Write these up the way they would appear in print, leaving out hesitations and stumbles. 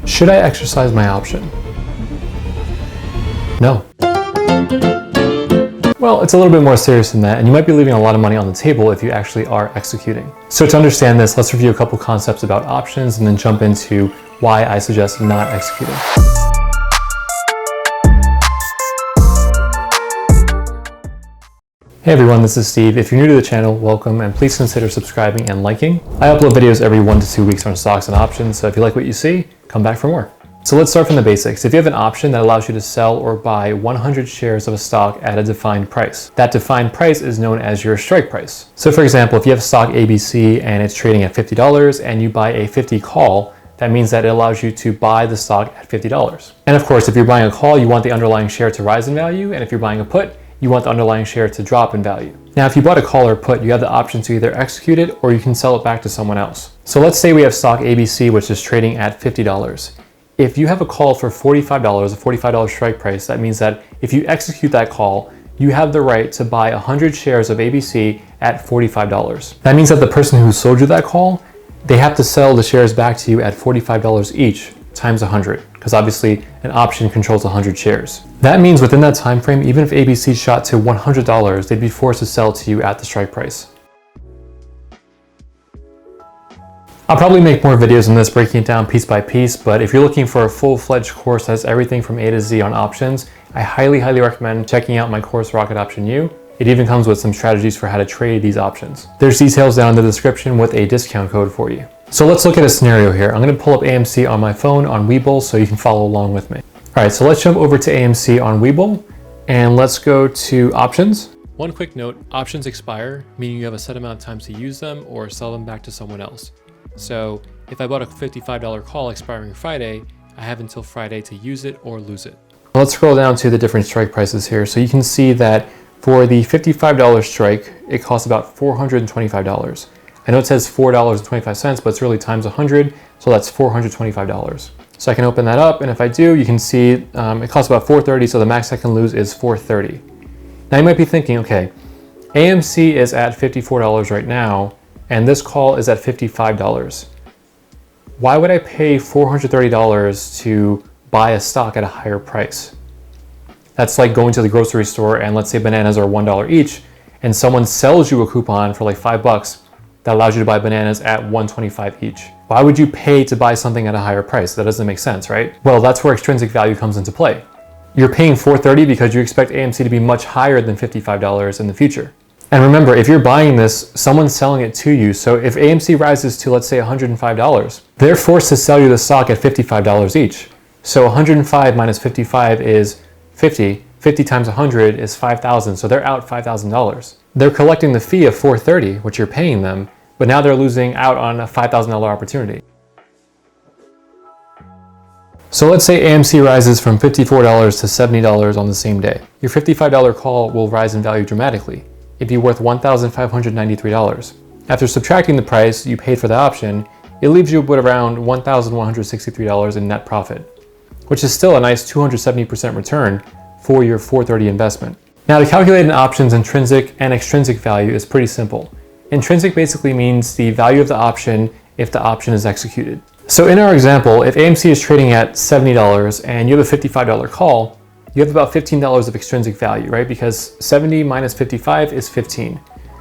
Should I exercise my option? No. Well, it's a little bit more serious than that, and you might be leaving a lot of money on the table if you actually are executing. So to understand this, let's review a couple concepts about options and then jump into why I suggest not executing. Hey everyone, this is Steve. If you're new to the channel, welcome, and please consider subscribing and liking. I upload videos every 1 to 2 weeks on stocks and options, so if you like what you see, come back for more. So let's start from the basics. If you have an option that allows you to sell or buy 100 shares of a stock at a defined price, that defined price is known as your strike price. So for example, if you have stock ABC and it's trading at $50 and you buy a 50 call, that means that it allows you to buy the stock at $50. And of course, if you're buying a call, you want the underlying share to rise in value, and if you're buying a put, you want the underlying share to drop in value. Now, if you bought a call or put, you have the option to either execute it or you can sell it back to someone else. So let's say we have stock ABC, which is trading at $50. If you have a call for $45, a $45 strike price, that means that if you execute that call, you have the right to buy 100 shares of ABC at $45. That means that the person who sold you that call, they have to sell the shares back to you at $45 each times 100, because obviously an option controls 100 shares. That means within that time frame, even if ABC shot to $100, they'd be forced to sell to you at the strike price. I'll probably make more videos on this, breaking it down piece by piece, but if you're looking for a full-fledged course that has everything from A to Z on options, I highly recommend checking out my course, Rocket Option U. It even comes with some strategies for how to trade these options. There's details down in the description with a discount code for you. So let's look at a scenario here. I'm going to pull up AMC on my phone on Webull so you can follow along with me. All right, so let's jump over to AMC on Webull and let's go to options. One quick note, options expire, meaning you have a set amount of time to use them or sell them back to someone else. So if I bought a $55 call expiring Friday, I have until Friday to use it or lose it. Let's scroll down to the different strike prices here. So you can see that for the $55 strike, it costs about $425. I know it says $4.25, but it's really times 100, so that's $425. So I can open that up, and if I do, you can see it costs about $430, so the max I can lose is $430. Now you might be thinking, okay, AMC is at $54 right now, and this call is at $55. Why would I pay $430 to buy a stock at a higher price? That's like going to the grocery store and let's say bananas are $1 each, and someone sells you a coupon for like $5 that allows you to buy bananas at $1.25 each. Why would you pay to buy something at a higher price? That doesn't make sense, right? Well, that's where extrinsic value comes into play. You're paying $430 because you expect AMC to be much higher than $55 in the future. And remember, if you're buying this, someone's selling it to you. So if AMC rises to, let's say, $105, they're forced to sell you the stock at $55 each. So 105 minus 55 is 50. 50 times 100 is 5,000. So they're out $5,000. They're collecting the fee of $430, which you're paying them, but now they're losing out on a $5,000 opportunity. So let's say AMC rises from $54 to $70 on the same day. Your $55 call will rise in value dramatically. It'd be worth $1,593. After subtracting the price you paid for the option, it leaves you with around $1,163 in net profit, which is still a nice 270% return for your $430 investment. Now, to calculate an option's intrinsic and extrinsic value is pretty simple. Intrinsic basically means the value of the option if the option is executed. So in our example, if AMC is trading at $70 and you have a $55 call, you have about $15 of extrinsic value, right? Because 70 minus 55 is 15.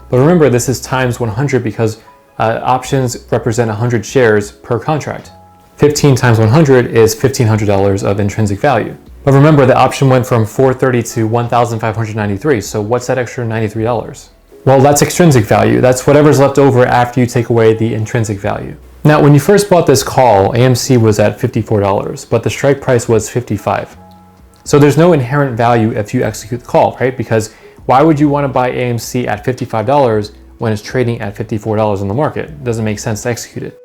But remember, this is times 100 because options represent 100 shares per contract. 15 times 100 is $1,500 of intrinsic value. But remember, the option went from $430 to $1,593. So what's that extra $93? Well, that's extrinsic value. That's whatever's left over after you take away the intrinsic value. Now, when you first bought this call, AMC was at $54, but the strike price was $55. So there's no inherent value if you execute the call, right? Because why would you want to buy AMC at $55 when it's trading at $54 in the market? It doesn't make sense to execute it.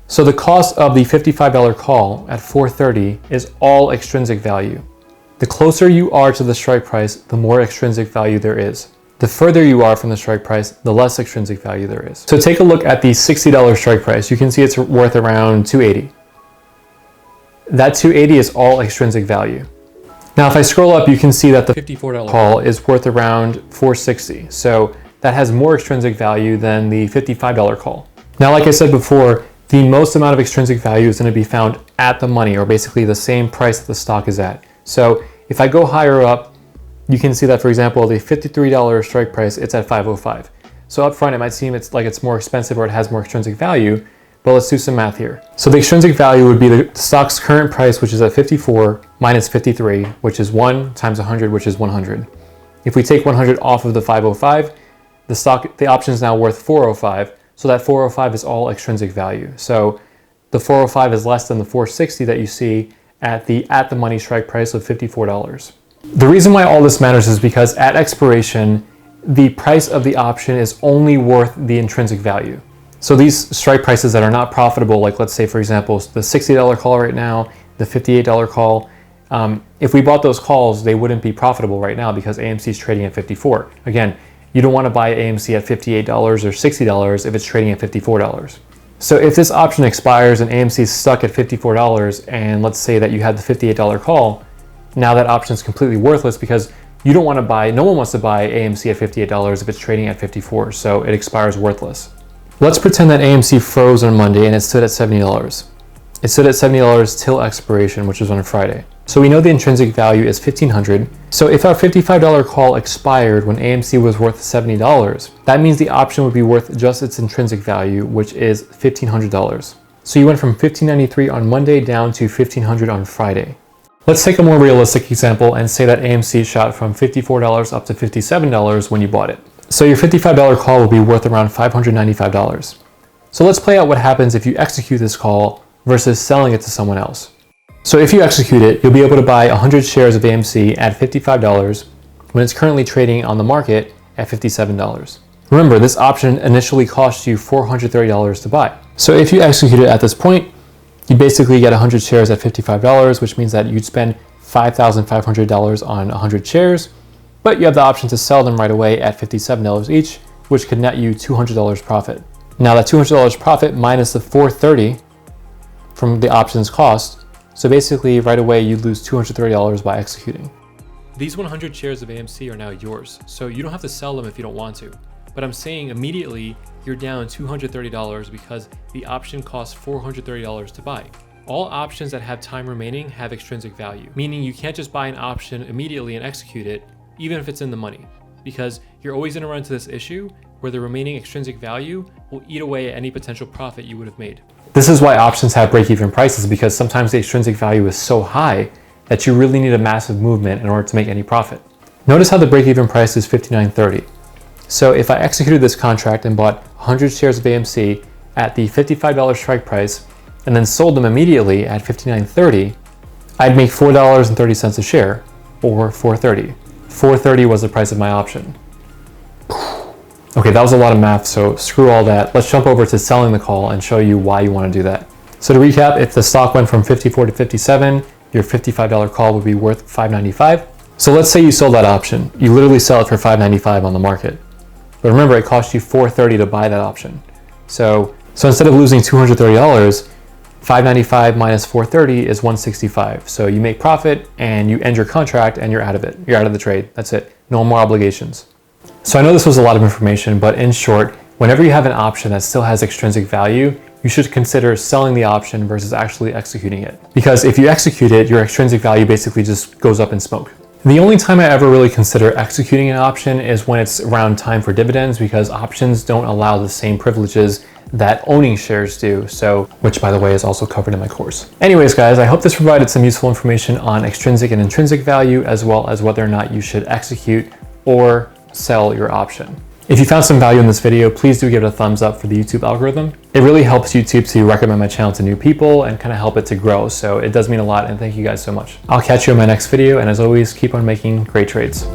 So the cost of the $55 call at $430 is all extrinsic value. The closer you are to the strike price, the more extrinsic value there is. The further you are from the strike price, the less extrinsic value there is. So take a look at the $60 strike price. You can see it's worth around $280. That $280 is all extrinsic value. Now, if I scroll up, you can see that the $54 call is worth around $460. So that has more extrinsic value than the $55 call. Now, like I said before, the most amount of extrinsic value is going to be found at the money, or basically the same price that the stock is at. So if I go higher up, you can see that, for example, the $53 strike price, it's at 505. So up front, it might seem it's more expensive or it has more extrinsic value, but let's do some math here. So the extrinsic value would be the stock's current price, which is at 54, minus 53, which is 1 times 100, which is 100. If we take 100 off of the 505, the option is now worth 405. So that 405 is all extrinsic value. So the 405 is less than the 460 that you see at the money strike price of $54. The reason why all this matters is because at expiration, the price of the option is only worth the intrinsic value. So these strike prices that are not profitable, like let's say, for example, the $60 call right now, the $58 call, if we bought those calls, they wouldn't be profitable right now because AMC is trading at 54. Again, you don't want to buy AMC at $58 or $60 if it's trading at $54. So if this option expires and AMC is stuck at $54, and let's say that you had the $58 call, now that option is completely worthless because you don't want to buy, no one wants to buy AMC at $58 if it's trading at 54, so it expires worthless. Let's pretend that AMC froze on Monday and it stood at $70. It stood at $70 till expiration, which was on Friday. So we know the intrinsic value is $1,500. So if our $55 call expired when AMC was worth $70, that means the option would be worth just its intrinsic value, which is $1,500. So you went from $1,593 on Monday down to $1,500 on Friday. Let's take a more realistic example and say that AMC shot from $54 up to $57 when you bought it. So your $55 call will be worth around $595. So let's play out what happens if you execute this call versus selling it to someone else. So if you execute it, you'll be able to buy 100 shares of AMC at $55 when it's currently trading on the market at $57. Remember, this option initially cost you $430 to buy. So if you execute it at this point, you basically get 100 shares at $55, which means that you'd spend $5,500 on 100 shares, but you have the option to sell them right away at $57 each, which could net you $200 profit. Now that $200 profit minus the $430 from the option's cost, so basically right away you lose $230 by executing. These 100 shares of AMC are now yours, so you don't have to sell them if you don't want to. But I'm saying immediately you're down $230 because the option costs $430 to buy. All options that have time remaining have extrinsic value, meaning you can't just buy an option immediately and execute it, even if it's in the money, because you're always going to run into this issue where the remaining extrinsic value will eat away at any potential profit you would have made. This is why options have break-even prices, because sometimes the extrinsic value is so high that you really need a massive movement in order to make any profit. Notice how the break-even price is $59.30. So if I executed this contract and bought 100 shares of AMC at the $55 strike price and then sold them immediately at $59.30, I'd make $4.30 a share, or $4.30. $4.30 was the price of my option. Okay, that was a lot of math, so screw all that. Let's jump over to selling the call and show you why you want to do that. So to recap, if the stock went from 54 to 57, your $55 call would be worth $595. So let's say you sold that option. You literally sell it for $595 on the market. But remember, it cost you $430 to buy that option. So instead of losing $230, $595 minus $430 is $165. So you make profit and you end your contract and you're out of it. You're out of the trade. That's it. No more obligations. So I know this was a lot of information, but in short, whenever you have an option that still has extrinsic value, you should consider selling the option versus actually executing it. Because if you execute it, your extrinsic value basically just goes up in smoke. The only time I ever really consider executing an option is when it's around time for dividends, because options don't allow the same privileges that owning shares do, so, which by the way is also covered in my course. Anyways guys, I hope this provided some useful information on extrinsic and intrinsic value, as well as whether or not you should execute or sell your option. If you found some value in this video, please do give it a thumbs up for the YouTube algorithm. It really helps YouTube to recommend my channel to new people and kind of help it to grow, so it does mean a lot, and thank you guys so much. I'll catch you in my next video, and as always, keep on making great trades.